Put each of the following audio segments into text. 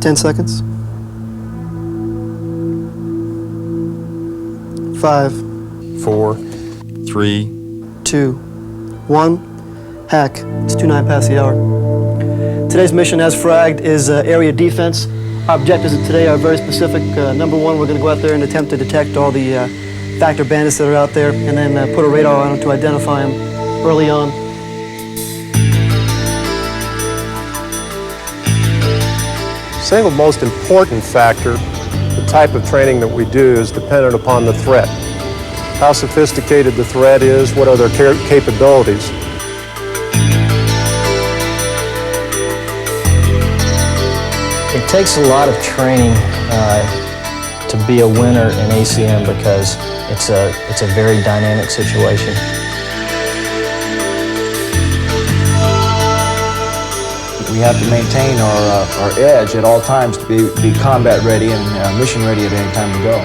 10 seconds. 5, 4, 3, 2, 1. Hack. It's 2:09 past the hour. Today's mission as fragged is area defense. Our objectives of today are very specific. Number one, we're going to go out there and attempt to detect all the factor bandits that are out there, and then put a radar on them to identify them early on. Single most important factor, the type of training that we do, is dependent upon the threat. How sophisticated the threat is, what are their capabilities. It takes a lot of training to be a winner in ACM because it's a very dynamic situation. We have to maintain our edge at all times to be combat ready and mission ready at any time we go.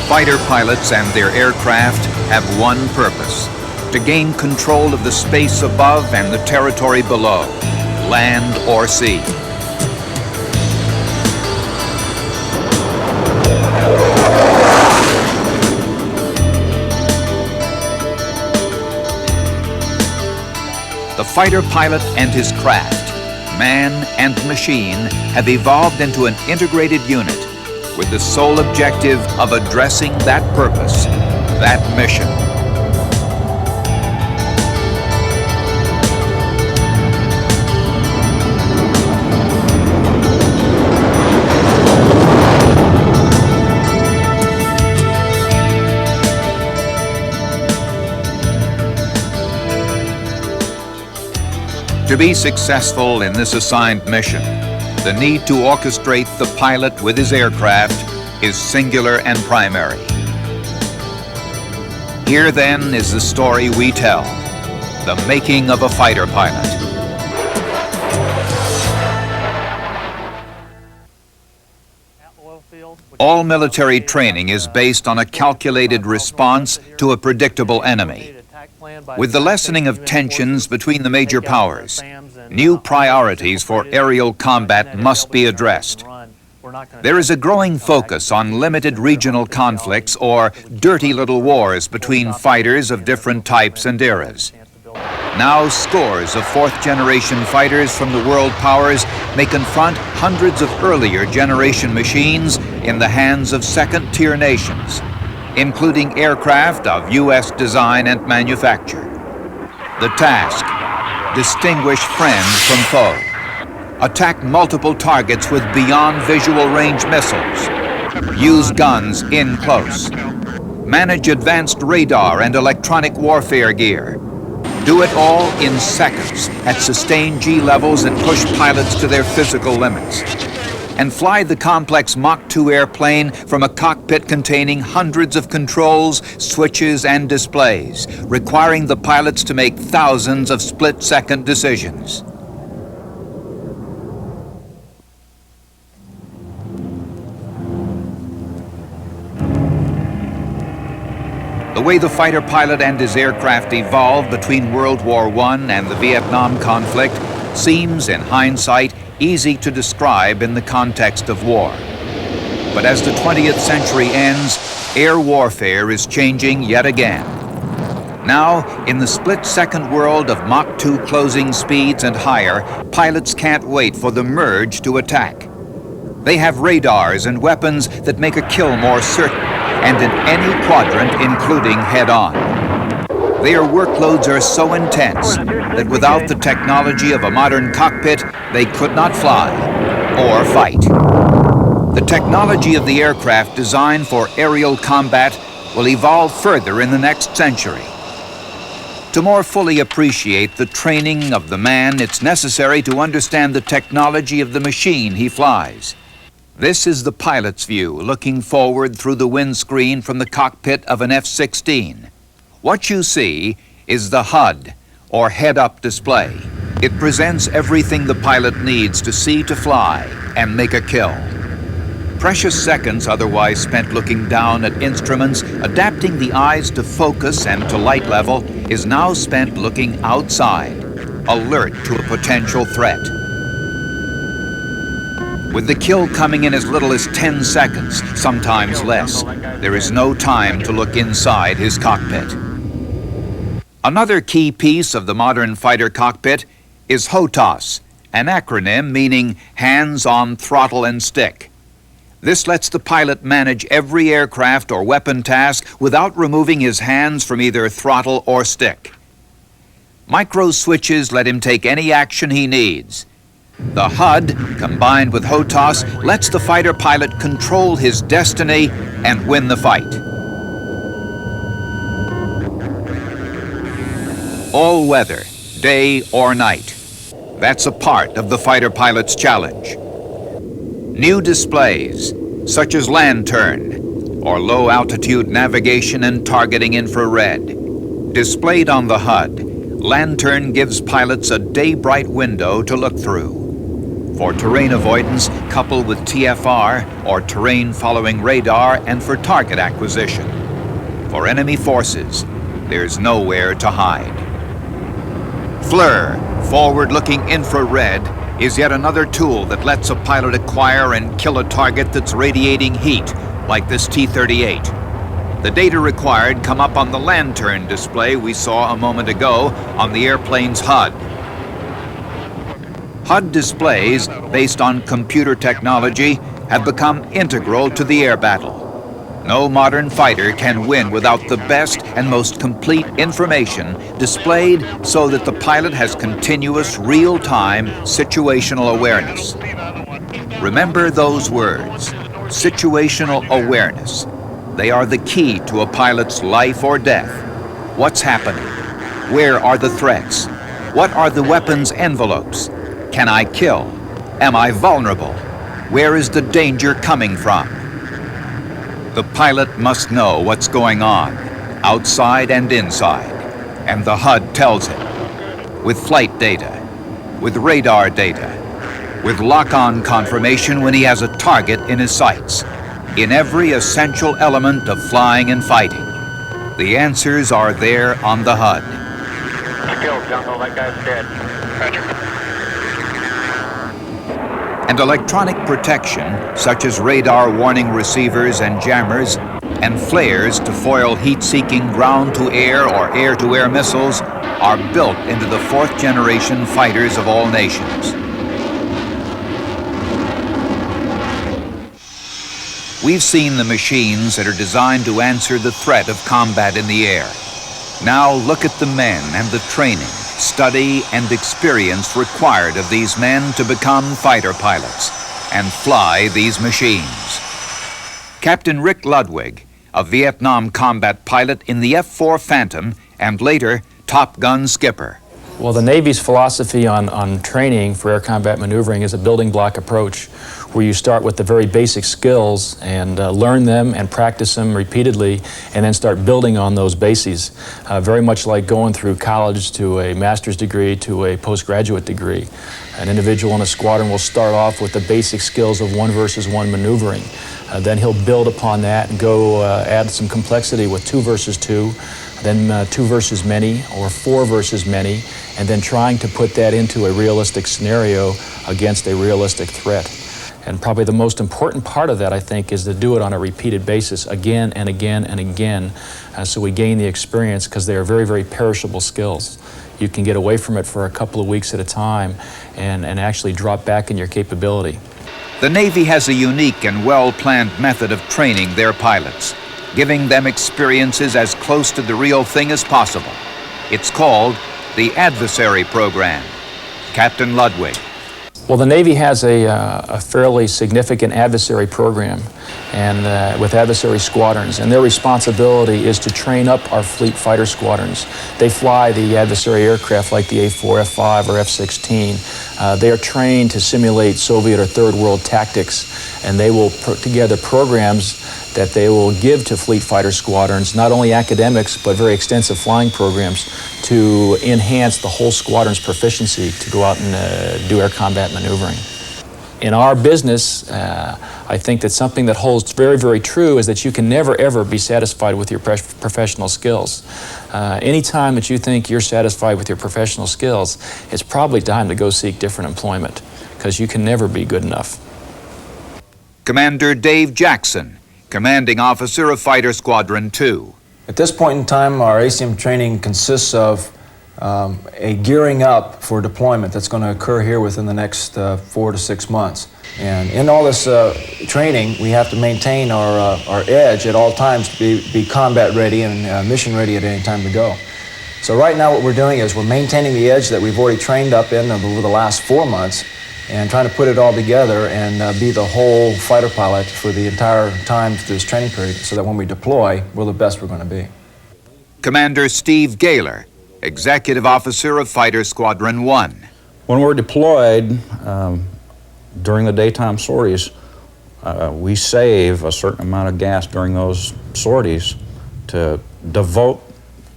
Fighter pilots and their aircraft have one purpose: to gain control of the space above and the territory below, land or sea. The fighter pilot and his craft, man and machine, have evolved into an integrated unit with the sole objective of addressing that purpose, that mission. To be successful in this assigned mission, the need to orchestrate the pilot with his aircraft is singular and primary. Here then is the story we tell, the making of a fighter pilot. All military training is based on a calculated response to a predictable enemy. With the lessening of tensions between the major powers, new priorities for aerial combat must be addressed. There is a growing focus on limited regional conflicts or dirty little wars between fighters of different types and eras. Now scores of fourth-generation fighters from the world powers may confront hundreds of earlier generation machines in the hands of second-tier nations, including aircraft of U.S. design and manufacture. The task: distinguish friend from foe. Attack multiple targets with beyond visual range missiles. Use guns in close. Manage advanced radar and electronic warfare gear. Do it all in seconds at sustained G levels that push pilots to their physical limits. And fly the complex Mach 2 airplane from a cockpit containing hundreds of controls, switches, and displays, requiring the pilots to make thousands of split-second decisions. The way the fighter pilot and his aircraft evolved between World War I and the Vietnam conflict seems, in hindsight, easy to describe in the context of war. But as the 20th century ends, air warfare is changing yet again. Now, in the split-second world of Mach 2 closing speeds and higher, pilots can't wait for the merge to attack. They have radars and weapons that make a kill more certain, and in any quadrant, including head-on. Their workloads are so intense that without the technology of a modern cockpit, they could not fly or fight. The technology of the aircraft designed for aerial combat will evolve further in the next century. To more fully appreciate the training of the man, it's necessary to understand the technology of the machine he flies. This is the pilot's view, looking forward through the windscreen from the cockpit of an F-16. What you see is the HUD, or head-up display. It presents everything the pilot needs to see to fly and make a kill. Precious seconds otherwise spent looking down at instruments, adapting the eyes to focus and to light level, is now spent looking outside, alert to a potential threat. With the kill coming in as little as 10 seconds, sometimes less, there is no time to look inside his cockpit. Another key piece of the modern fighter cockpit is HOTAS, an acronym meaning hands on throttle and stick. This lets the pilot manage every aircraft or weapon task without removing his hands from either throttle or stick. Micro switches let him take any action he needs. The HUD, combined with HOTAS, lets the fighter pilot control his destiny and win the fight. All weather, day or night. That's a part of the fighter pilot's challenge. New displays, such as lantern, or low-altitude navigation and targeting infrared. Displayed on the HUD, lantern gives pilots a day-bright window to look through. For terrain avoidance, coupled with TFR, or terrain-following radar, and for target acquisition. For enemy forces, there's nowhere to hide. FLIR, forward-looking infrared, is yet another tool that lets a pilot acquire and kill a target that's radiating heat, like this T-38. The data required come up on the lantern display we saw a moment ago on the airplane's HUD. HUD displays, based on computer technology, have become integral to the air battle. No modern fighter can win without the best and most complete information displayed so that the pilot has continuous real-time situational awareness. Remember those words, situational awareness. They are the key to a pilot's life or death. What's happening? Where are the threats? What are the weapons envelopes? Can I kill? Am I vulnerable? Where is the danger coming from? The pilot must know what's going on, outside and inside, and the HUD tells him. With flight data, with radar data, with lock-on confirmation when he has a target in his sights, in every essential element of flying and fighting. The answers are there on the HUD. Killed, Jungle, that guy's dead. Roger. And electronic protection, such as radar warning receivers and jammers, and flares to foil heat-seeking ground-to-air or air-to-air missiles, are built into the fourth-generation fighters of all nations. We've seen the machines that are designed to answer the threat of combat in the air. Now look at the men and the training, study, and experience required of these men to become fighter pilots and fly these machines. Captain Rick Ludwig, a Vietnam combat pilot in the F-4 Phantom and later Top Gun skipper. Well, the Navy's philosophy on training for air combat maneuvering is a building block approach where you start with the very basic skills and learn them and practice them repeatedly and then start building on those bases. Very much like going through college to a master's degree to a postgraduate degree. An individual in a squadron will start off with the basic skills of 1 versus 1 maneuvering. Then he'll build upon that and go add some complexity with 2 versus 2, then 2 versus many or 4 versus many, and then trying to put that into a realistic scenario against a realistic threat. And probably the most important part of that, I think, is to do it on a repeated basis again and again and again, so we gain the experience, because they are very, very perishable skills. You can get away from it for a couple of weeks at a time and actually drop back in your capability. The Navy has a unique and well-planned method of training their pilots, giving them experiences as close to the real thing as possible. It's called the adversary program. Captain Ludwig. Well, the Navy has a fairly significant adversary program. and with adversary squadrons, and their responsibility is to train up our fleet fighter squadrons. They fly the adversary aircraft like the A4, F5, or F-16. They are trained to simulate Soviet or Third World tactics, and they will put together programs that they will give to fleet fighter squadrons, not only academics, but very extensive flying programs to enhance the whole squadron's proficiency to go out and do air combat maneuvering. In our business, I think that something that holds very, very true is that you can never, ever be satisfied with your professional skills. Anytime that you think you're satisfied with your professional skills, it's probably time to go seek different employment, because you can never be good enough. Commander Dave Jackson, Commanding Officer of Fighter Squadron 2. At this point in time, our ACM training consists of a gearing up for deployment that's going to occur here within the next 4 to 6 months. And in all this training, we have to maintain our edge at all times to be combat ready and mission ready at any time to go. So right now what we're doing is we're maintaining the edge that we've already trained up in over the last 4 months, and trying to put it all together and be the whole fighter pilot for the entire time through this training period, so that when we deploy, we're the best we're going to be. Commander Steve Gaylor, Executive Officer of Fighter Squadron 1. When we're deployed during the daytime sorties, we save a certain amount of gas during those sorties to devote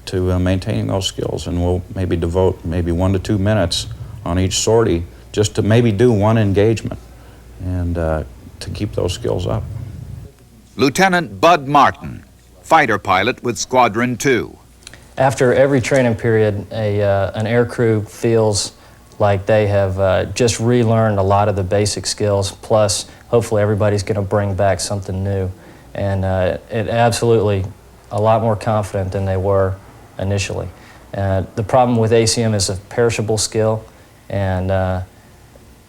to maintaining those skills, and we'll maybe devote 1 to 2 minutes on each sortie just to maybe do one engagement and to keep those skills up. Lieutenant Bud Martin, fighter pilot with Squadron 2. After every training period, an aircrew feels like they have just relearned a lot of the basic skills, plus hopefully everybody's going to bring back something new. And it absolutely a lot more confident than they were initially. The problem with ACM is a perishable skill, and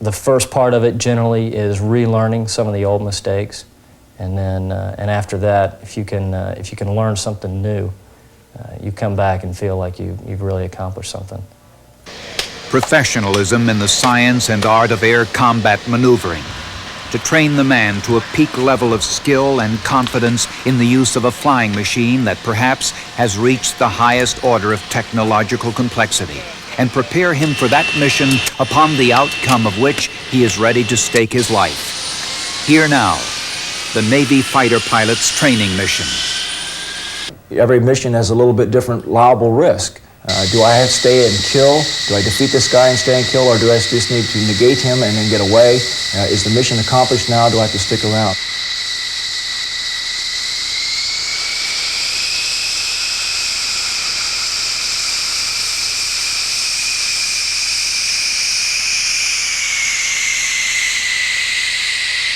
the first part of it generally is relearning some of the old mistakes, and then and after that, if you can learn something new, you come back and feel like you've really accomplished something. Professionalism in the science and art of air combat maneuvering, to train the man to a peak level of skill and confidence in the use of a flying machine that perhaps has reached the highest order of technological complexity, and prepare him for that mission upon the outcome of which he is ready to stake his life. Here now, the Navy fighter pilot's training mission. Every mission has a little bit different allowable risk. Do I have to stay and kill? Do I defeat this guy and stay and kill, or do I just need to negate him and then get away? Is the mission accomplished now? Do I have to stick around?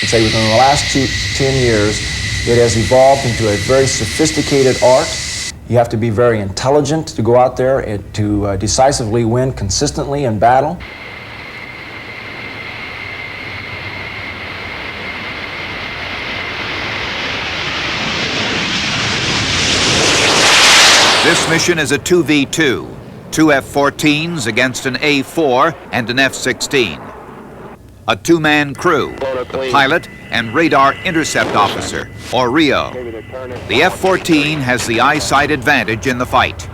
I'd say within the last 10 years, it has evolved into a very sophisticated art. You have to be very intelligent to go out there and to decisively win consistently in battle. This mission is a 2v2, 2 F-14s against an A4 and an F-16. A two-man crew, the pilot and radar intercept officer, or RIO. The F-14 has the eyesight advantage in the fight.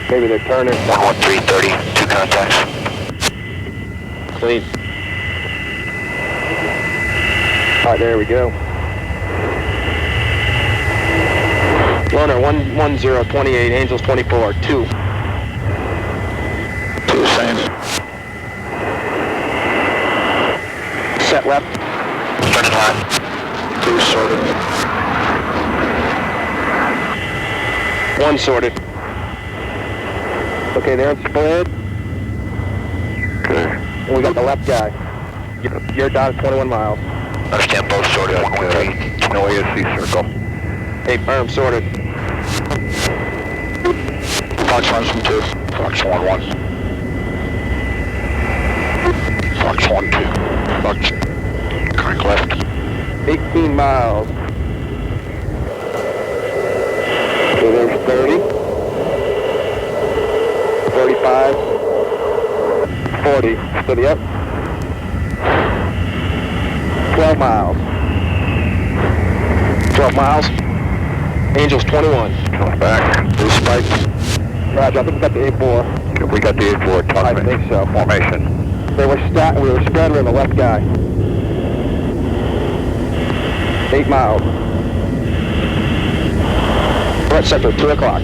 Maybe they're turning. 11330, 2 contacts. Clean. All right, there we go. Loner 11028, Angels 24, 2. 2, same. Set left. Turning left. 2 sorted. 1 sorted. Okay, there it's split. Okay. And we got the left guy. You're down at 21 miles. Understand, both sorted. 113. No ASC circle. 8 firm sorted. Fox 1 from 2. Fox 1 1. Fox 1 2. Fox. Correct left. 18 miles. So there's 30. 35. 40. Steady up. 12 miles. 12 miles. Angels 21. Back. Blue spike. Roger, I think we got the 8-4. We got the 8-4. Talk I to me. think so. Formation. We were straddling the left guy. 8 miles. Threat sector, 2 o'clock.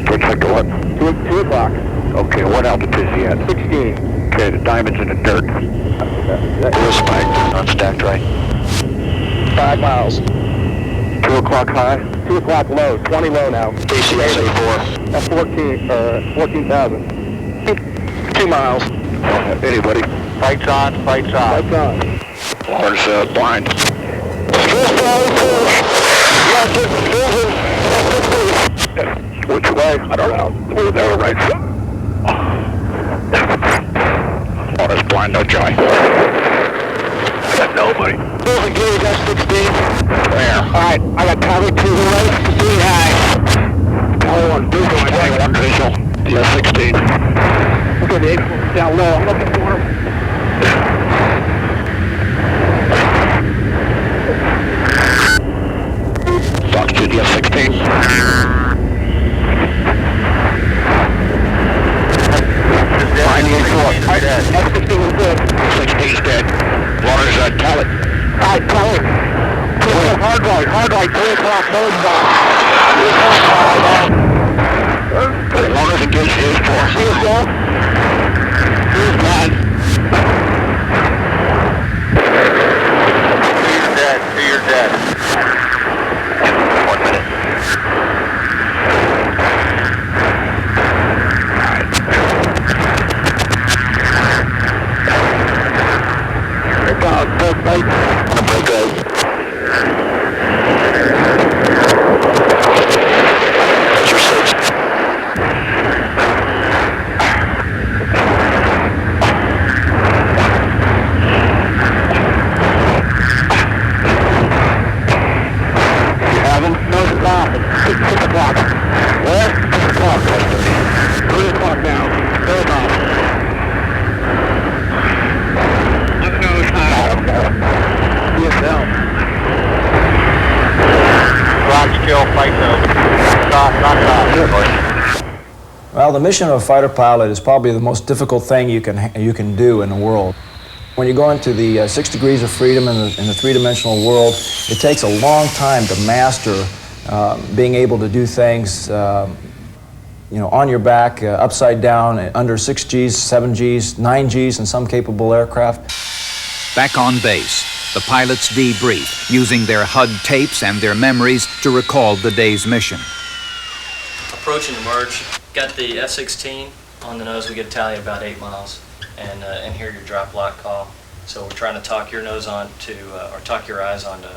Threat sector what? 2 o'clock. Okay, what altitude is he at? 16. Okay, the diamond's in the dirt. Blue spike. Unstacked right. 5 miles. 2 o'clock high. 2 o'clock low, 20 low now. ACS 4. That's 14,000. 2 miles. Anybody? Fights on. Fights on. Lars blind. Which way? I don't know. We're there, right? Lars blind, no joy. I got nobody. There's a gauge, that's 16. Where? Alright, I got power 2 right, 3 high. Power 1 visual. 21 visual. Yeah, 16. Okay, the 8 down low, I'm looking for him. Altitude, yeah, 16. Behind the 8-4. That's 16 is good. 16's dead. Lars, tell it. Alright, tell it. Hard right, 3 o'clock, third box. Lars engaged the 8-4. See us go? Here's bad. You're dead. 1 minute. Well, the mission of a fighter pilot is probably the most difficult thing you can do in the world. When you go into the 6 degrees of freedom in the three-dimensional world, it takes a long time to master being able to do things on your back, upside down, under 6 Gs, 7 Gs, 9 Gs in some capable aircraft. Back on base, the pilots debrief, using their HUD tapes and their memories to recall the day's mission. Approaching the merge, got the F-16 on the nose. We get a tally about 8 miles, and hear your drop lock call. So we're trying to talk your nose on to, or talk your eyes on to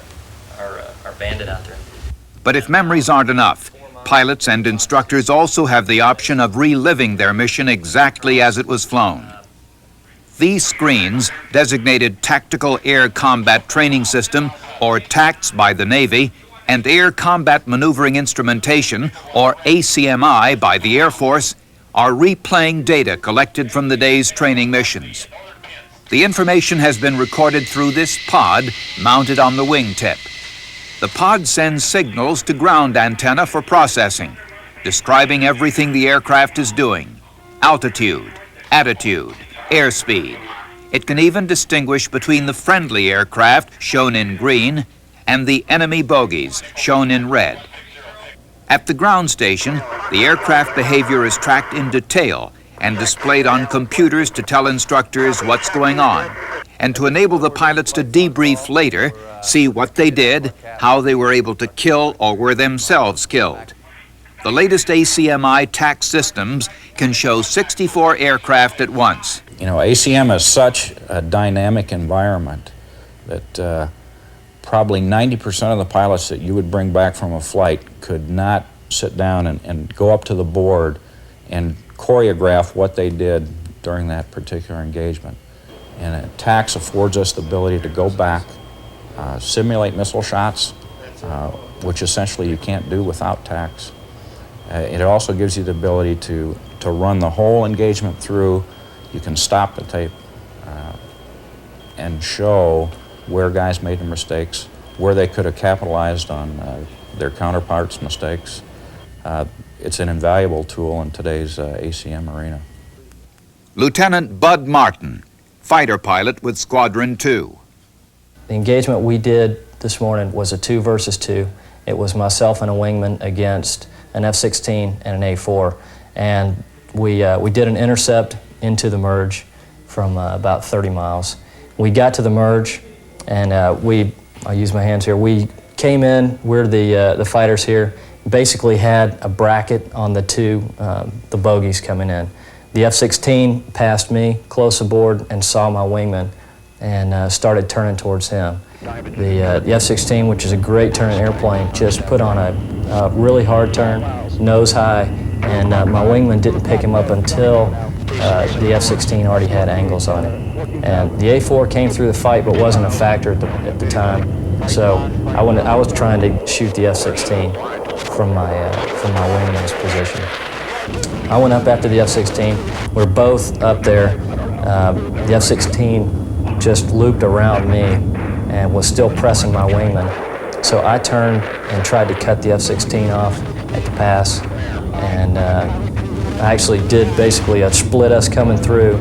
our bandit out there. But if memories aren't enough, pilots and instructors also have the option of reliving their mission exactly as it was flown. These screens, designated Tactical Air Combat Training System, or TACTS by the Navy, and Air Combat Maneuvering Instrumentation, or ACMI, by the Air Force, are replaying data collected from the day's training missions. The information has been recorded through this pod mounted on the wingtip. The pod sends signals to ground antenna for processing, describing everything the aircraft is doing: altitude, attitude, airspeed. It can even distinguish between the friendly aircraft, shown in green, and the enemy bogies, shown in red. At the ground station, the aircraft behavior is tracked in detail and displayed on computers to tell instructors what's going on, and to enable the pilots to debrief later, see what they did, how they were able to kill or were themselves killed. The latest ACMI TAC systems can show 64 aircraft at once. You know, ACM is such a dynamic environment that probably 90% of the pilots that you would bring back from a flight could not sit down and go up to the board and choreograph what they did during that particular engagement. And TACS affords us the ability to go back, simulate missile shots, which essentially you can't do without TACS. It also gives you the ability to run the whole engagement through. You can stop the tape and show where guys made the mistakes, where they could have capitalized on their counterparts' mistakes. It's an invaluable tool in today's ACM arena. Lieutenant Bud Martin, fighter pilot with Squadron 2. The engagement we did this morning was a 2 versus 2. It was myself and a wingman against an F-16 and an A4. And we did an intercept into the merge from about 30 miles. We got to the merge, and I'll use my hands here, we came in, we're the fighters here, basically had a bracket on the the bogies coming in. The F-16 passed me close aboard and saw my wingman and started turning towards him. The F-16, which is a great turning airplane, just put on a really hard turn, nose high, and my wingman didn't pick him up until the F-16 already had angles on it. And the A4 came through the fight but wasn't a factor at the time, so I was trying to shoot the F-16 from my wingman's position. I went up after the F-16. We're both up there. The F-16 just looped around me and was still pressing my wingman. So I turned and tried to cut the F-16 off at the pass, and I actually did basically a split us coming through.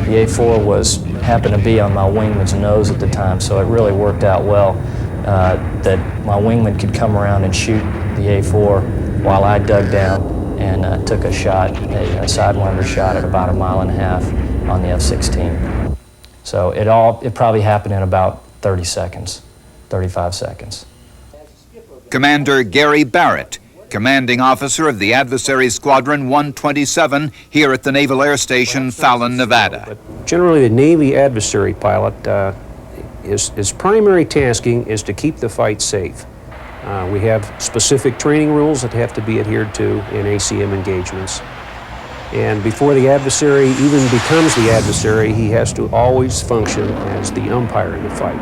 The A4 happened to be on my wingman's nose at the time, so it really worked out well that my wingman could come around and shoot the A4 while I dug down and took a shot, a sidewinder shot at about 1.5 miles on the F-16. So it probably happened in about 30 seconds, 35 seconds. Commander Gary Barrett, commanding officer of the adversary Squadron 127 here at the Naval Air Station, Fallon, Nevada. Generally, the Navy adversary pilot, his primary tasking is to keep the fight safe. We have specific training rules that have to be adhered to in ACM engagements. And before the adversary even becomes the adversary, he has to always function as the umpire in the fight.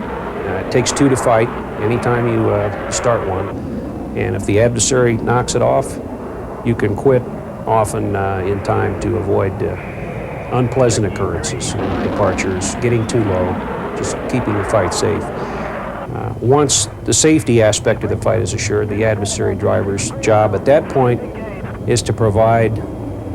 It takes 2 to fight anytime you start one. And if the adversary knocks it off, you can quit often in time to avoid unpleasant occurrences, departures, getting too low, just keeping the fight safe. Once the safety aspect of the fight is assured, the adversary driver's job at that point is to provide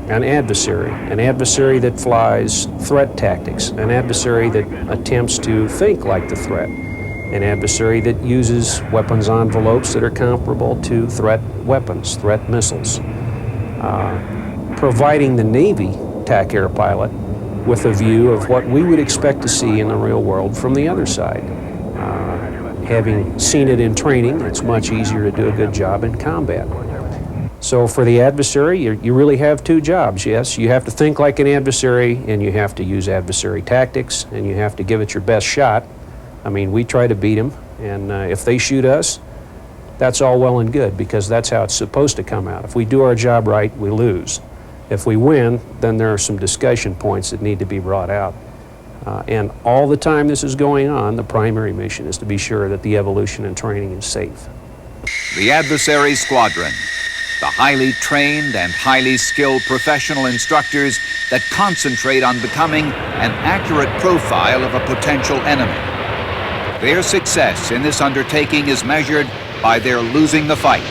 an adversary that flies threat tactics, an adversary that attempts to think like the threat, an adversary that uses weapons envelopes that are comparable to threat weapons, threat missiles. Providing the Navy TAC air pilot with a view of what we would expect to see in the real world from the other side. Having seen it in training, it's much easier to do a good job in combat. So for the adversary, you really have 2 jobs, yes. You have to think like an adversary, and you have to use adversary tactics, and you have to give it your best shot. I mean, we try to beat them, and if they shoot us, that's all well and good, because that's how it's supposed to come out. If we do our job right, we lose. If we win, then there are some discussion points that need to be brought out. And all the time this is going on, the primary mission is to be sure that the evolution and training is safe. The adversary squadron, the highly trained and highly skilled professional instructors that concentrate on becoming an accurate profile of a potential enemy. Their success in this undertaking is measured by their losing the fight.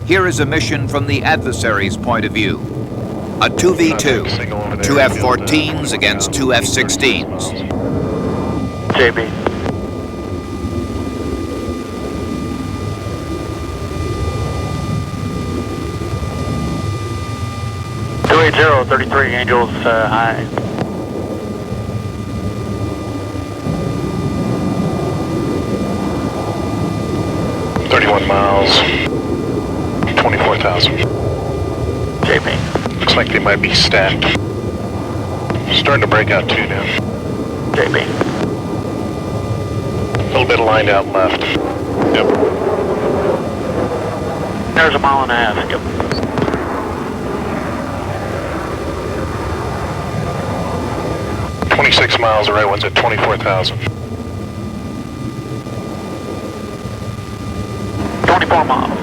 Here is a mission from the adversary's point of view. A 2v2, 2 F-14s against 2 F-16s. JB. Zero 33 Angels high. miles, 24,000. JB. Looks like they might be stacked. Starting to break out too now. JB. A little bit of line out left. Yep. There's 1.5 miles. Yep. .26 miles, the right one's at 24,000. 24 miles.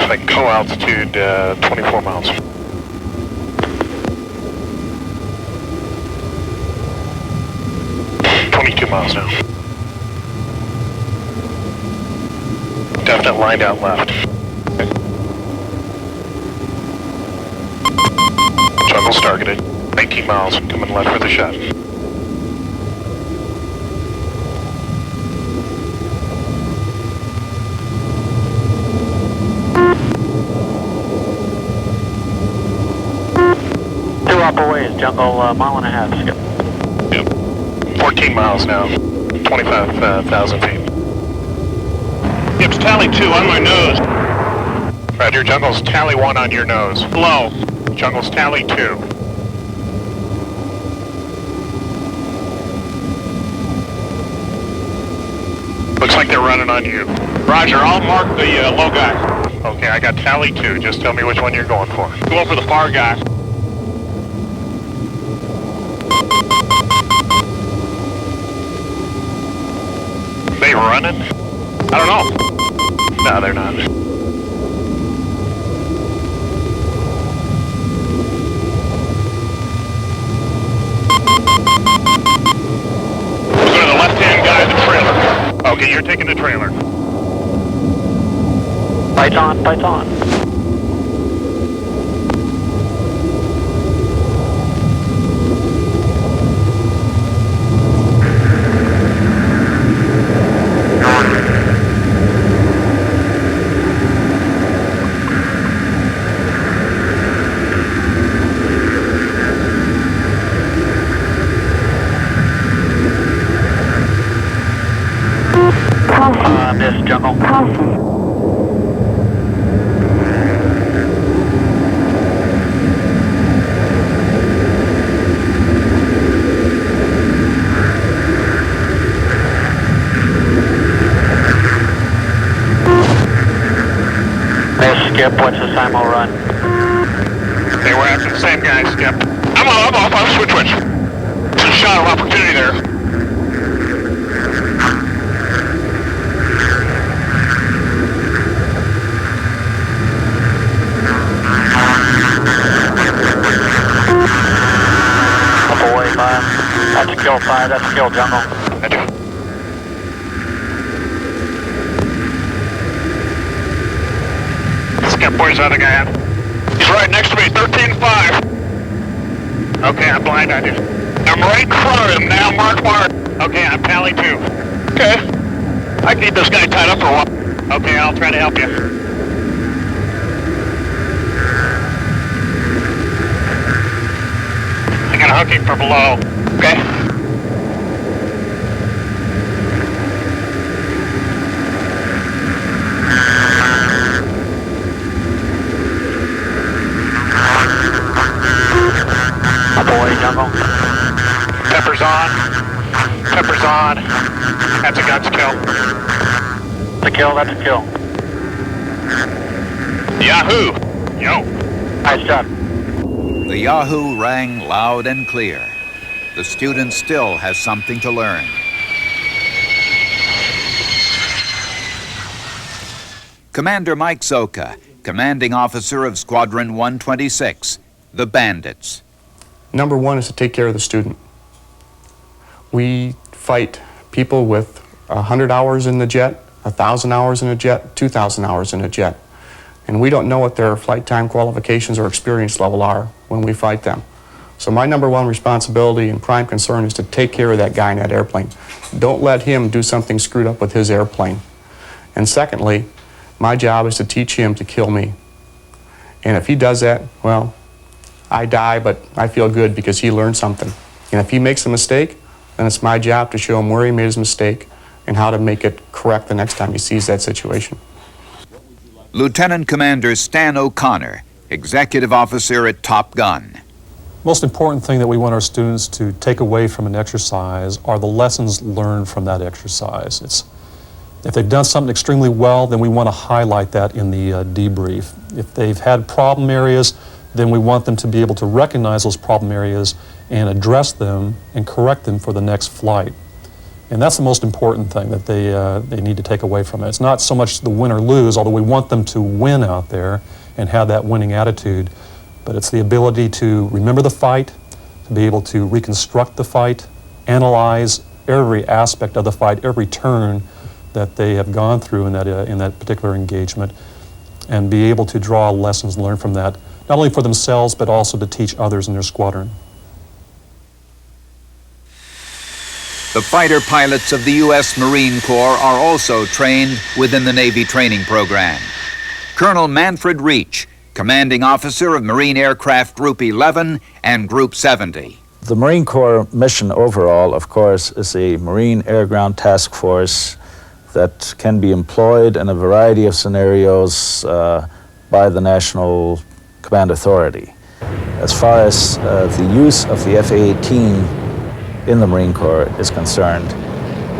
Like co-altitude, 24 miles. 2 miles now. Definite line out left. Jungle's targeted. 19 miles, coming left for the shot. Upper ways, jungle, mile and a half, skip. Yep. 14 miles now, 25,000 feet. Yep, tally 2 on my nose. Roger, jungle's tally 1 on your nose. Low. Jungle's tally 2. Looks like they're running on you. Roger, I'll mark the low guy. Okay, I got tally 2. Just tell me which one you're going for. Going for the far guy. They running? I don't know. No, they're not. We'll go to the left-hand guy in the trailer. Okay, you're taking the trailer. Fight on, fight on. Miss jungle. Miss Skip, what's the Simo run? Hey, we're after the same guy, Skip. I'm off, I'm switch. It's a shot of opportunity there. That's a kill 5, that's a kill jungle. Skip, where's the other guy at? He's right next to me, 13-5. Okay, I'm blind on you. I'm right in front of him now, mark. Okay, I'm tally 2. Okay. I can keep this guy tied up for a while. Okay, I'll try to help you. I got a hooking for below. Okay. Boy, jungle. Peppers on. Peppers on. That's a guns kill. That's a kill, that's a kill. Yahoo! Yo. Nice job. The Yahoo rang loud and clear. The student still has something to learn. Commander Mike Zoka, commanding officer of Squadron 126, the Bandits. Number 1 is to take care of the student. We fight people with 100 hours in the jet, 1,000 hours in a jet, 2,000 hours in a jet. And we don't know what their flight time qualifications or experience level are when we fight them. So my number 1 responsibility and prime concern is to take care of that guy in that airplane. Don't let him do something screwed up with his airplane. And secondly, my job is to teach him to kill me. And if he does that, well, I die, but I feel good because he learned something. And if he makes a mistake, then it's my job to show him where he made his mistake and how to make it correct the next time he sees that situation. Lieutenant Commander Stan O'Connor, executive officer at Top Gun. Most important thing that we want our students to take away from an exercise are the lessons learned from that exercise. If they've done something extremely well, then we want to highlight that in the debrief. If they've had problem areas, then we want them to be able to recognize those problem areas and address them and correct them for the next flight. And that's the most important thing that they need to take away from it. It's not so much the win or lose, although we want them to win out there and have that winning attitude, but it's the ability to remember the fight, to be able to reconstruct the fight, analyze every aspect of the fight, every turn that they have gone through in that particular engagement, and be able to draw lessons learned from that, not only for themselves, but also to teach others in their squadron. The fighter pilots of the U.S. Marine Corps are also trained within the Navy training program. Colonel Manfred Reach, commanding officer of Marine Aircraft Group 11 and Group 70. The Marine Corps mission overall, of course, is a Marine Air Ground Task Force that can be employed in a variety of scenarios by the National Command Authority. As far as the use of the F-A-18 in the Marine Corps is concerned,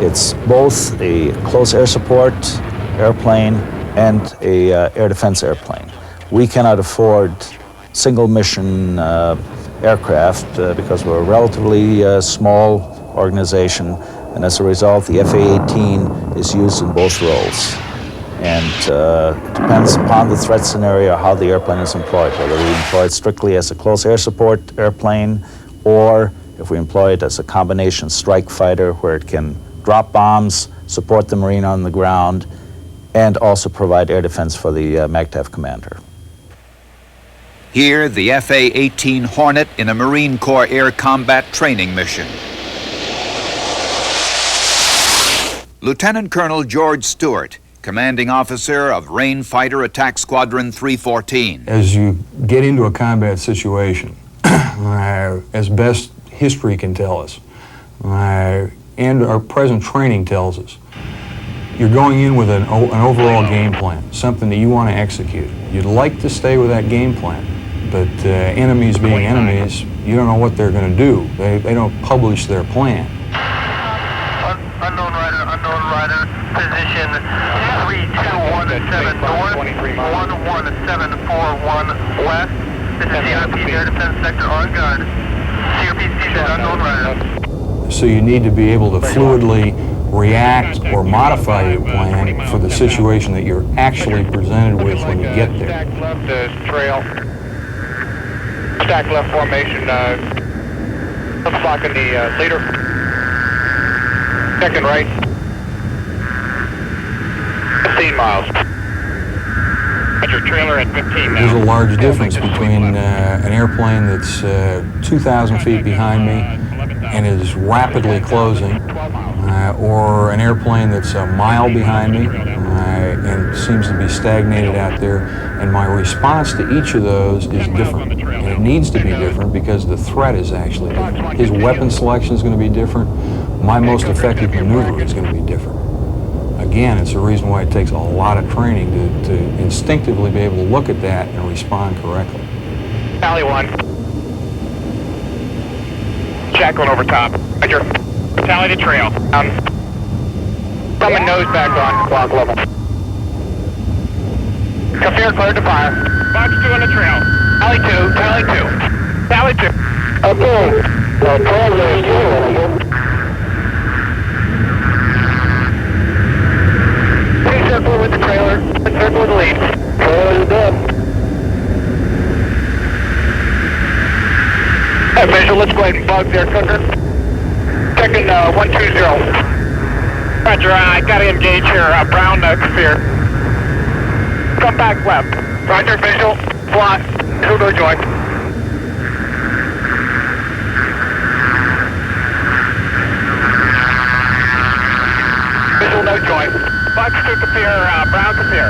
it's both a close air support airplane and a air defense airplane. We cannot afford single mission aircraft because we're a relatively small organization, and as a result the F-A-18 is used in both roles. And it depends upon the threat scenario how the airplane is employed, whether we employ it strictly as a close air support airplane, or if we employ it as a combination strike fighter where it can drop bombs, support the Marine on the ground, and also provide air defense for the MACTAF commander. Here, the FA-18 Hornet in a Marine Corps Air Combat Training mission. Lieutenant Colonel George Stewart, commanding officer of Rain Fighter Attack Squadron 314. As you get into a combat situation, as best history can tell us, and our present training tells us, you're going in with an overall game plan, something that you want to execute. You'd like to stay with that game plan, but enemies being enemies, you don't know what they're going to do. They don't publish their plan. Unknown rider, position 3217 north, 11741 west. This is CRP Air Defense Sector on guard. CRP season unknown rider. So you need to be able to fluidly react or modify your plan for the situation that you're actually presented with when you get there. Stack left trail. Stack left formation. Let's block in the leader. Second right. 15 miles. At your trailer at 15 now. There's a large difference between an airplane that's 2,000 feet behind me and is rapidly closing, or an airplane that's a mile behind me and seems to be stagnated out there. And my response to each of those is different. And it needs to be different because the threat is actually different. His weapon selection is going to be different. My most effective maneuver is going to be different. Again, it's the reason why it takes a lot of training to instinctively be able to look at that and respond correctly. Tally 1. Shackling over top. Roger. Tally to trail. Coming nose back on. Clock level. Kafir cleared to fire. Box 2 on the trail. Tally 2. Tally 2. Tally 2. Okay. Now, 12 is 2. Circle with the trailer, circle with the lead. Trailer is dead. Visual, let's go ahead and bug there, Cooker. Checking 120. Roger, I gotta engage here, Brown, Kafir. Come back left. Roger, visual, fly, visual no joy. Visual no joy. Box 2 Kafir, Brown Kafir.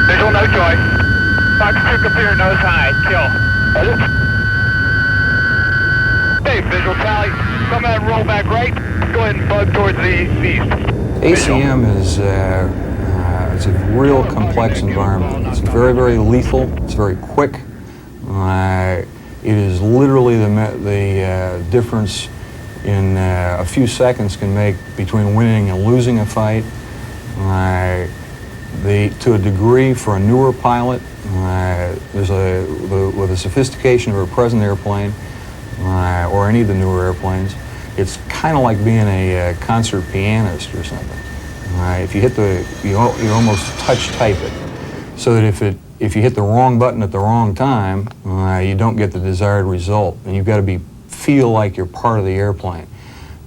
Visual no joy. Box 2 Kafir, nose high, kill. Hey, visual tally. Come out and roll back right. Go ahead and bug towards the east. ACM is a real complex environment. It's very, very lethal. It's very quick. It is literally the difference in a few seconds can make between winning and losing a fight. To a degree, for a newer pilot, with the sophistication of a present airplane or any of the newer airplanes, it's kind of like being a concert pianist or something. If you hit you almost touch type it, so that if you hit the wrong button at the wrong time, you don't get the desired result, and you've got to be feel like you're part of the airplane.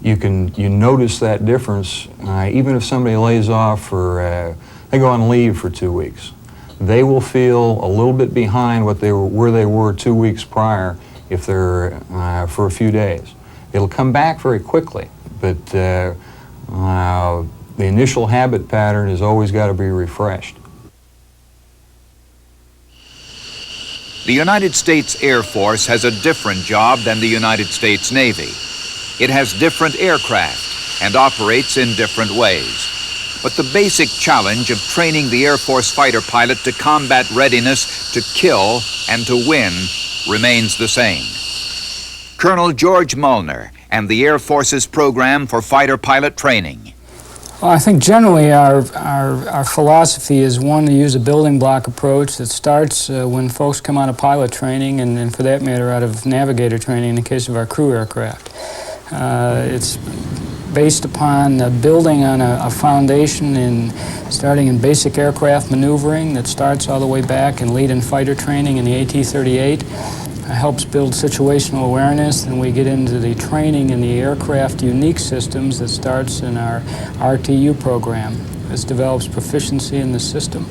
You notice that difference even if somebody lays off for, they go on leave for 2 weeks. They will feel a little bit behind where they were 2 weeks prior if they're for a few days. It'll come back very quickly, but the initial habit pattern has always got to be refreshed. The United States Air Force has a different job than the United States Navy. It has different aircraft and operates in different ways. But the basic challenge of training the Air Force fighter pilot to combat readiness to kill and to win remains the same. Colonel George Mullner and the Air Force's program for fighter pilot training. Well, I think generally our philosophy is one to use a building block approach that starts when folks come out of pilot training and for that matter out of navigator training in the case of our crew aircraft. It's based upon building on a foundation starting in basic aircraft maneuvering that starts all the way back in lead and fighter training in the AT-38. Helps build situational awareness, and we get into the training in the aircraft unique systems that starts in our RTU program. This develops proficiency in the system,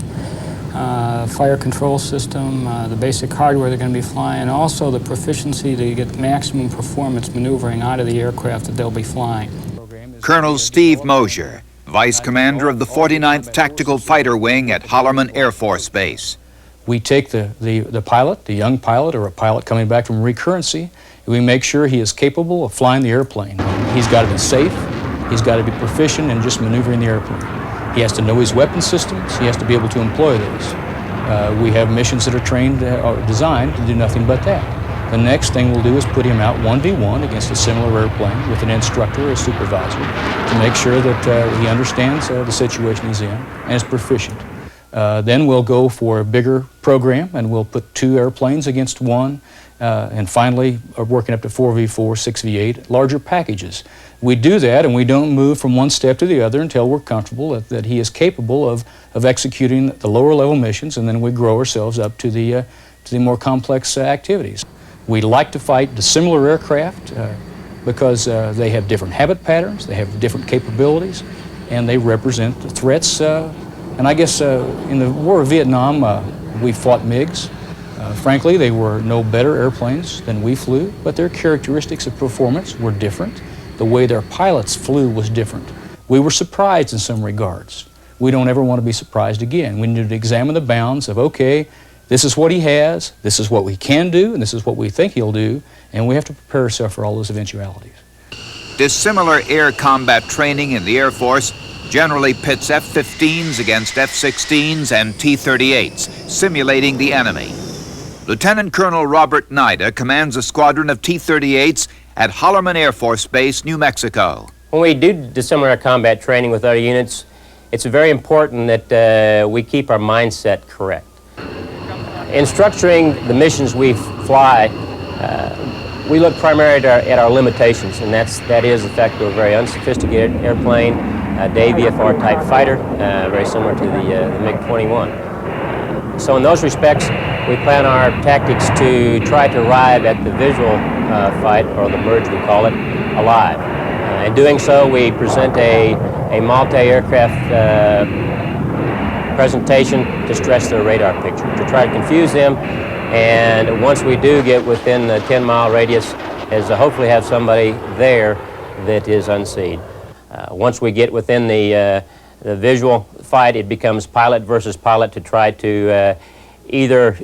fire control system, the basic hardware they're going to be flying, also the proficiency to get maximum performance maneuvering out of the aircraft that they'll be flying. Colonel Steve Mosier, Vice Commander of the 49th Tactical Fighter Wing at Holloman Air Force Base. We take the pilot, the young pilot or a pilot coming back from recurrency, and we make sure he is capable of flying the airplane. He's got to be safe, he's got to be proficient in just maneuvering the airplane. He has to know his weapon systems, he has to be able to employ those. We have missions that are trained or designed to do nothing but that. The next thing we'll do is put him out 1v1 against a similar airplane with an instructor or a supervisor to make sure that he understands the situation he's in and is proficient. Then we'll go for a bigger program and we'll put 2 airplanes against one and finally working up to 4v4, 6v8, larger packages. We do that and we don't move from one step to the other until we're comfortable that he is capable of executing the lower level missions, and then we grow ourselves up to the more complex activities. We like to fight the similar aircraft because they have different habit patterns, they have different capabilities, and they represent the threats. And I guess in the War of Vietnam, we fought MiGs. Frankly, they were no better airplanes than we flew, but their characteristics of performance were different. The way their pilots flew was different. We were surprised in some regards. We don't ever want to be surprised again. We need to examine the bounds of, okay, this is what he has, this is what we can do, and this is what we think he'll do, and we have to prepare ourselves for all those eventualities. Dissimilar air combat training in the Air Force generally pits F-15s against F-16s and T-38s, simulating the enemy. Lieutenant Colonel Robert Nida commands a squadron of T-38s at Holloman Air Force Base, New Mexico. When we do dissimilar combat training with other units, it's very important that we keep our mindset correct. In structuring the missions we fly, we look primarily at our limitations, and that is the fact we're a very unsophisticated airplane, Day VFR type fighter, very similar to the MiG-21. So in those respects, we plan our tactics to try to arrive at the visual fight, or the merge we call it, alive. In doing so, we present a multi-aircraft presentation to stretch their radar picture, to try to confuse them, and once we do get within the 10-mile radius, is to hopefully have somebody there that is unseen. Once we get within the visual fight, it becomes pilot versus pilot to try to either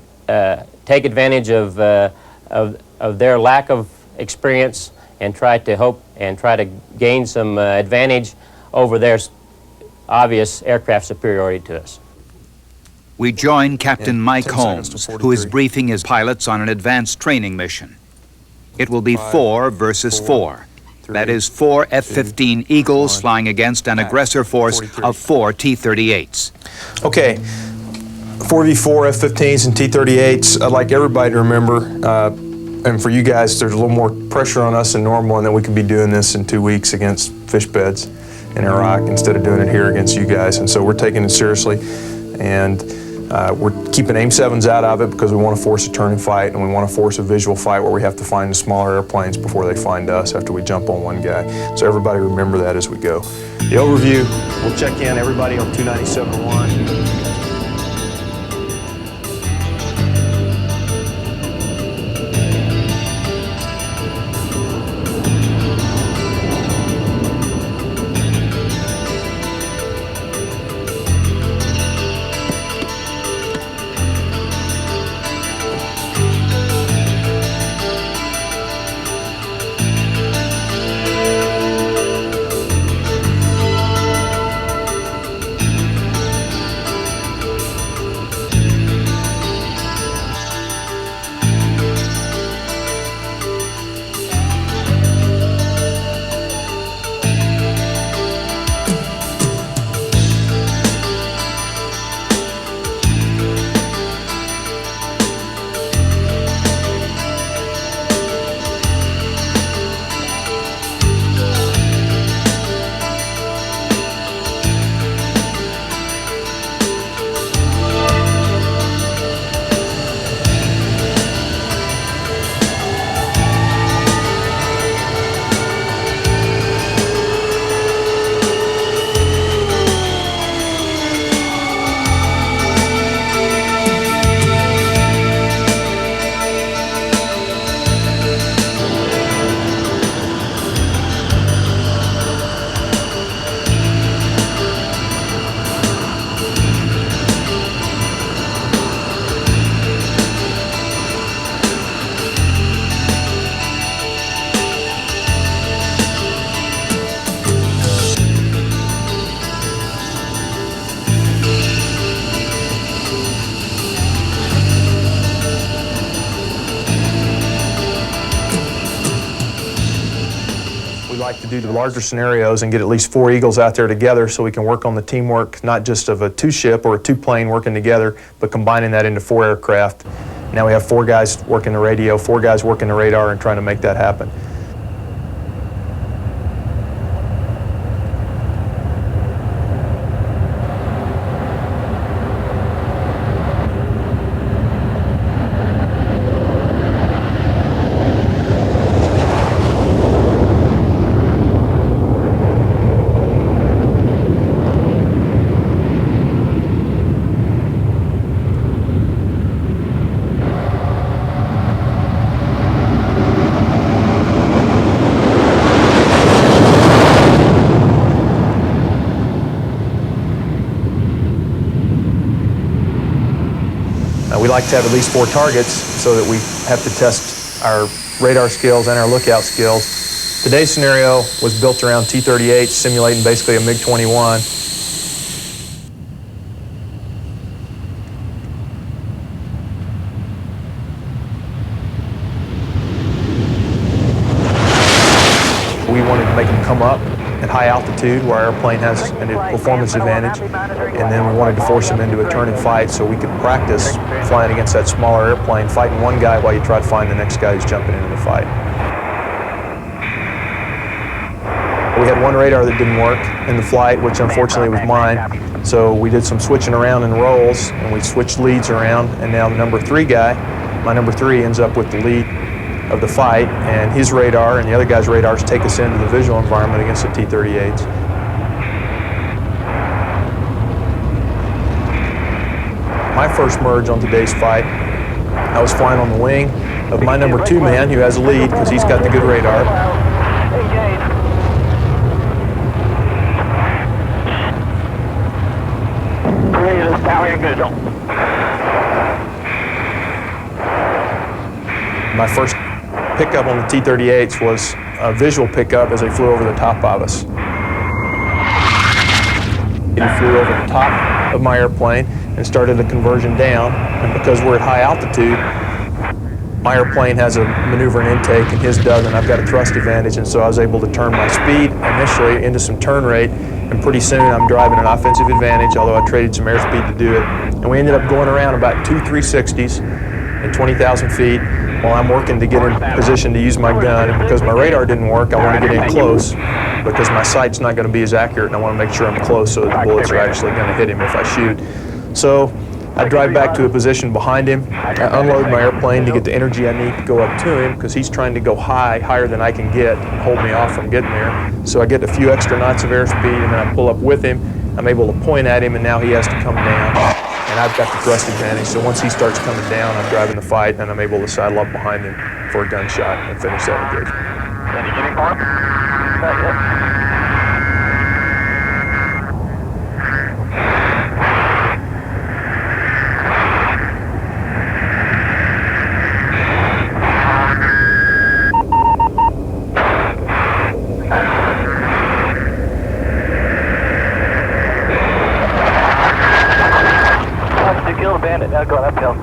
take advantage of their lack of experience and try to gain some advantage over their obvious aircraft superiority to us. We join Captain Mike Holmes, who is briefing his pilots on an advanced training mission. It will be 4 versus 4. That is 4 F-15 Eagles flying against an aggressor force of 4 T-38s. Okay, 4v4 F-15s and T-38s. I'd like everybody to remember, and for you guys, there's a little more pressure on us than normal, and that we could be doing this in 2 weeks against fish beds in Iraq instead of doing it here against you guys. And so we're taking it seriously. And We're keeping AIM-7s out of it because we want to force a turn and fight, and we want to force a visual fight where we have to find the smaller airplanes before they find us after we jump on one guy. So everybody remember that as we go. The overview, we'll check in everybody on 297.1. To do the larger scenarios and get at least 4 Eagles out there together so we can work on the teamwork, not just of a 2-ship or a 2-plane working together, but combining that into 4 aircraft. Now we have 4 guys working the radio, 4 guys working the radar, and trying to make that happen. We like to have at least 4 targets so that we have to test our radar skills and our lookout skills. Today's scenario was built around T-38, simulating basically a MiG-21. We wanted to make them come up at high altitude where our airplane has a performance advantage, and then we wanted to force them into a turn and fight so we could practice flying against that smaller airplane, fighting one guy while you try to find the next guy who's jumping into the fight. We had one radar that didn't work in the flight, which unfortunately was mine, so we did some switching around in roles, and we switched leads around, and now the number 3 guy, my number 3, ends up with the lead of the fight, and his radar and the other guy's radars take us into the visual environment against the T-38s. My first merge on today's fight, I was flying on the wing of my number 2 man who has a lead because he's got the good radar. My first pickup on the T-38s was a visual pickup as they flew over the top of us. He flew over the top of my airplane and started a conversion down, and because we're at high altitude, my airplane has a maneuver and intake and his doesn't. I've got a thrust advantage, and so I was able to turn my speed initially into some turn rate, and pretty soon I'm driving an offensive advantage, although I traded some airspeed to do it. And we ended up going around about 2 360s at 20,000 feet while I'm working to get in position to use my gun. And because my radar didn't work, I want to get in close because my sight's not going to be as accurate, and I want to make sure I'm close so that the bullets are actually going to hit him if I shoot. So I drive back to a position behind him, I unload my airplane to get the energy I need to go up to him because he's trying to go higher than I can get, hold me off from getting there. So I get a few extra knots of airspeed and then I pull up with him. I'm able to point at him and now he has to come down. And I've got the thrust advantage, so once he starts coming down, I'm driving the fight and I'm able to saddle up behind him for a gunshot and finish that engagement. Any getting for him? Not yet. Bandit, now going uphill. All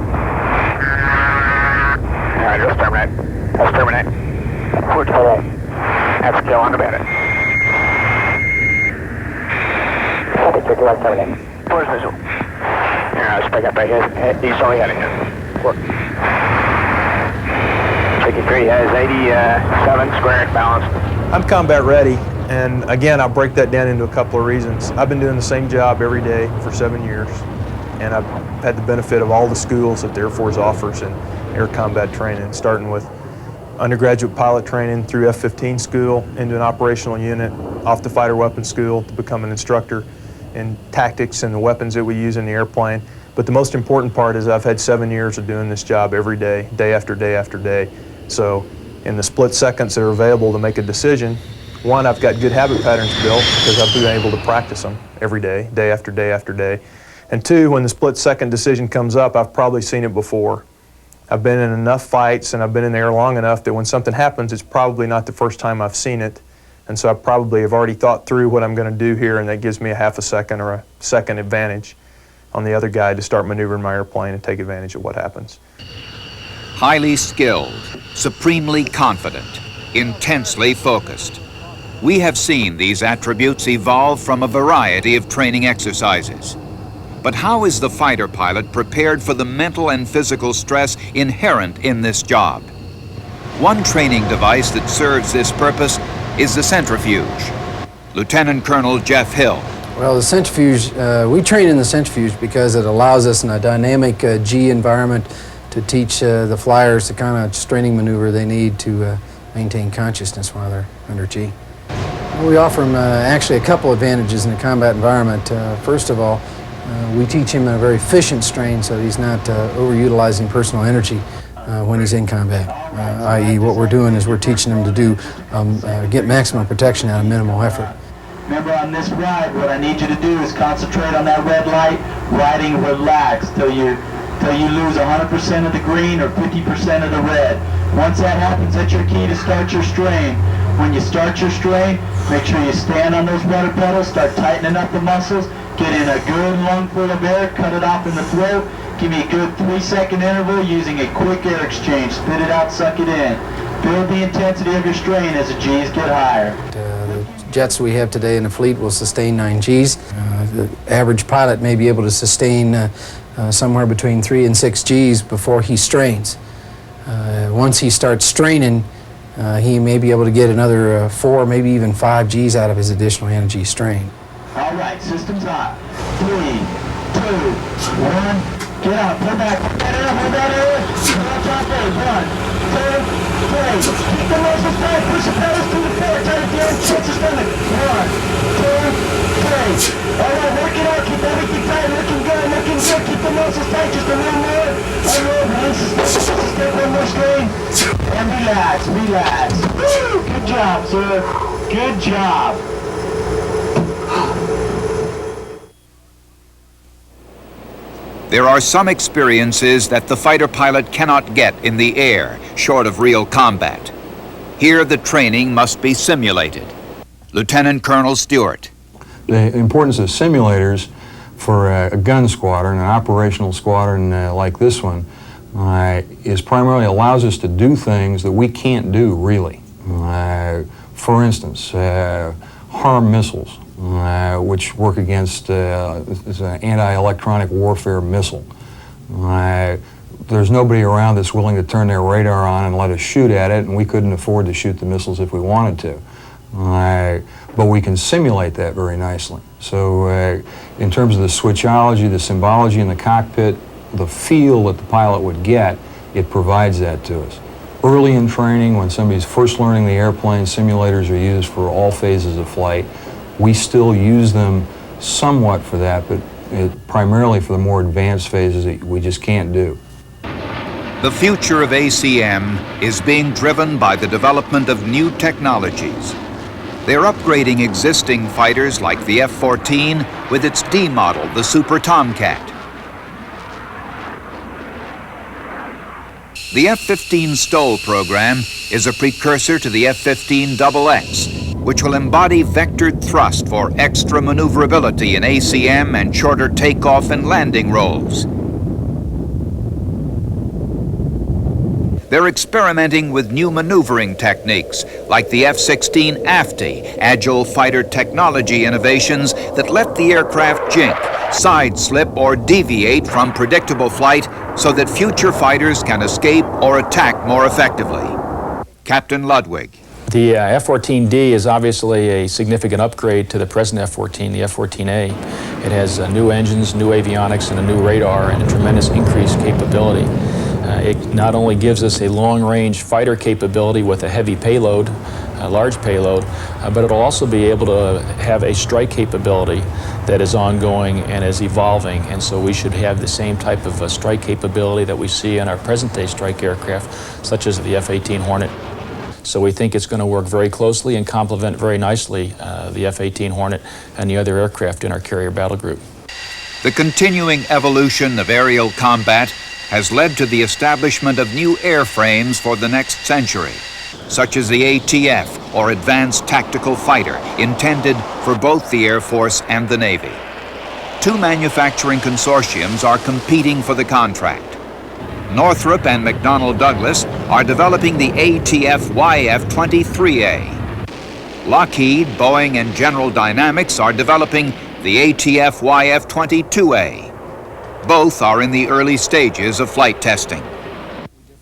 right, let's terminate. Let's terminate. We're terminate. That's a kill on the bandit. Copy, 3 let's terminate. Where's visual? Yeah, let's pick up right here. He's only heading here. Work. 53 has 87 squared balanced. I'm combat ready, and again, I'll break that down into a couple of reasons. I've been doing the same job every day for 7 years. And I've had the benefit of all the schools that the Air Force offers in air combat training, starting with undergraduate pilot training through F-15 school into an operational unit, off the fighter weapons school to become an instructor in tactics and the weapons that we use in the airplane. But the most important part is I've had 7 years of doing this job every day, day after day after day. So in the split seconds that are available to make a decision, one, I've got good habit patterns built because I've been able to practice them every day, day after day after day. And two, when the split-second decision comes up, I've probably seen it before. I've been in enough fights and I've been in the air long enough that when something happens, it's probably not the first time I've seen it. And so I probably have already thought through what I'm going to do here, and that gives me a half a second or a second advantage on the other guy to start maneuvering my airplane and take advantage of what happens. Highly skilled, supremely confident, intensely focused. We have seen these attributes evolve from a variety of training exercises. But how is the fighter pilot prepared for the mental and physical stress inherent in this job? One training device that serves this purpose is the centrifuge. Lieutenant Colonel Jeff Hill. Well, the centrifuge, we train in the centrifuge because it allows us in a dynamic G environment to teach the flyers the kind of straining maneuver they need to maintain consciousness while they're under G. We offer them actually a couple advantages in a combat environment. First of all, we teach him a very efficient strain so he's not overutilizing personal energy when he's in combat, i.e. what we're doing is we're teaching him to do get maximum protection out of minimal effort. Remember, on this ride, what I need you to do is concentrate on that red light, riding relaxed till you lose 100% of the green or 50% of the red. Once that happens, that's your key to start your strain. When you start your strain, make sure you stand on those rudder pedals, start tightening up the muscles, get in a good lungful of air, cut it off in the throat, give me a good 3-second interval using a quick air exchange, spit it out, suck it in. Build the intensity of your strain as the G's get higher. The jets we have today in the fleet will sustain 9 Gs. The average pilot may be able to sustain somewhere between 3 and 6 Gs before he strains. Once he starts straining, he may be able to get another 4, maybe even 5 Gs out of his additional energy strain. All right, system's hot. 3, 2, 1. Get out, pull back. Hold that air. Watch out there. 1, 2, 3. Keep the muscles tight. Push the pedals to the floor. Tight at the end. Stretch your stomach. 1, 2, 3. All right, work it out. Keep everything tight. Looking good. Looking good. Keep the muscles tight. Just a little more. All right, one step, one more strain. And relax, relax. Woo! Good job, sir. Good job. There are some experiences that the fighter pilot cannot get in the air, short of real combat. Here the training must be simulated. Lieutenant Colonel Stewart. The importance of simulators for a gun squadron, an operational squadron like this one, is primarily allows us to do things that we can't do really. For instance, harm missiles, which work against is an anti-electronic warfare missile. There's nobody around that's willing to turn their radar on and let us shoot at it, and we couldn't afford to shoot the missiles if we wanted to. but we can simulate that very nicely. So in terms of the switchology, the symbology in the cockpit, the feel that the pilot would get, it provides that to us. Early in training, when somebody's first learning the airplane, simulators are used for all phases of flight. We still use them somewhat for that, but primarily for the more advanced phases that we just can't do. The future of ACM is being driven by the development of new technologies. They're upgrading existing fighters like the F-14 with its D model, the Super Tomcat. The F-15 STOL program is a precursor to the F-15XX, which will embody vectored thrust for extra maneuverability in ACM and shorter takeoff and landing roles. They're experimenting with new maneuvering techniques like the F-16 AFTI, Agile Fighter Technology innovations that let the aircraft jink, side slip, or deviate from predictable flight so that future fighters can escape or attack more effectively. Captain Ludwig. The F-14D is obviously a significant upgrade to the present F-14, the F-14A. It has new engines, new avionics, and a new radar, and a tremendous increased capability. It not only gives us a long-range fighter capability with a heavy payload, a large payload, but it'll also be able to have a strike capability that is ongoing and is evolving. And so we should have the same type of strike capability that we see in our present-day strike aircraft, such as the F-18 Hornet. So we think it's going to work very closely and complement very nicely the F-18 Hornet and the other aircraft in our carrier battle group. The continuing evolution of aerial combat has led to the establishment of new airframes for the next century, such as the ATF, or Advanced Tactical Fighter, intended for both the Air Force and the Navy. Two manufacturing consortiums are competing for the contract. Northrop and McDonnell Douglas are developing the ATF YF-23A. Lockheed, Boeing, and General Dynamics are developing the ATF YF-22A. Both are in the early stages of flight testing.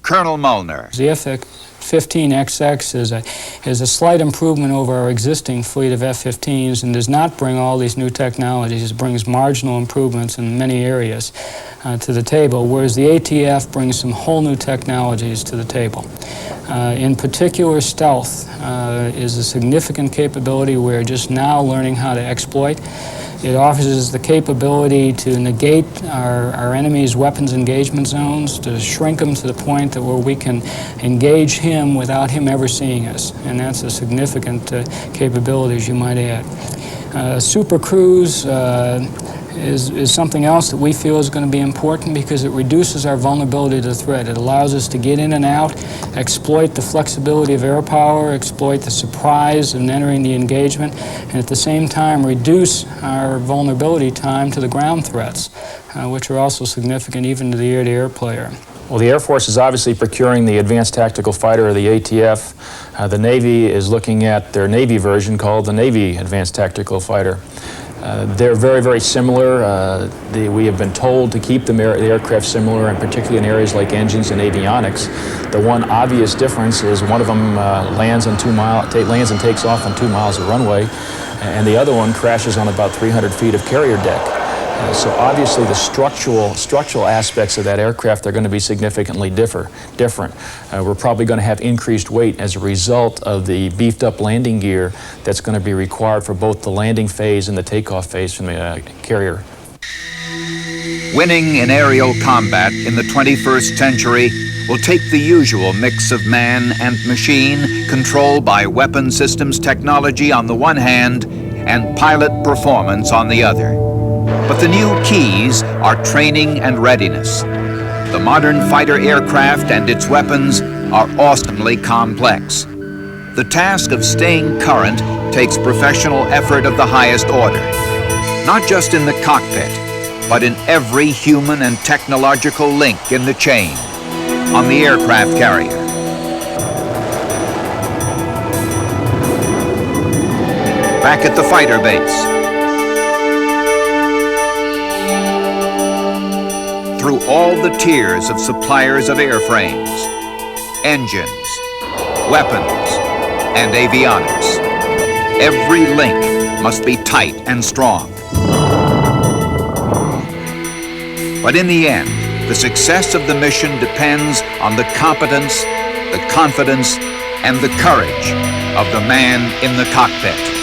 Colonel Mullner. The F-15XX is a slight improvement over our existing fleet of F-15s and does not bring all these new technologies. It brings marginal improvements in many areas to the table, whereas the ATF brings some whole new technologies to the table. In particular, stealth is a significant capability we're just now learning how to exploit. It offers us the capability to negate our enemy's weapons engagement zones, to shrink them to the point that where we can engage him without him ever seeing us. And that's a significant capability, as you might add. Super Cruise is something else that we feel is going to be important because it reduces our vulnerability to threat. It allows us to get in and out, exploit the flexibility of air power, exploit the surprise in entering the engagement, and at the same time reduce our vulnerability time to the ground threats, which are also significant even to the air-to-air player. Well, the Air Force is obviously procuring the Advanced Tactical Fighter, or the ATF. The Navy is looking at their Navy version called the Navy Advanced Tactical Fighter. They're very, very similar. We have been told to keep the aircraft similar, and particularly in areas like engines and avionics. The one obvious difference is one of them lands and takes off on 2 miles of runway, and the other one crashes on about 300 feet of carrier deck. So obviously the structural aspects of that aircraft are going to be significantly different. We're probably going to have increased weight as a result of the beefed up landing gear that's going to be required for both the landing phase and the takeoff phase from the carrier. Winning in aerial combat in the 21st century will take the usual mix of man and machine, controlled by weapon systems technology on the one hand and pilot performance on the other. But the new keys are training and readiness. The modern fighter aircraft and its weapons are awesomely complex. The task of staying current takes professional effort of the highest order, not just in the cockpit, but in every human and technological link in the chain, on the aircraft carrier. Back at the fighter base, through all the tiers of suppliers of airframes, engines, weapons, and avionics. Every link must be tight and strong. But in the end, the success of the mission depends on the competence, the confidence, and the courage of the man in the cockpit.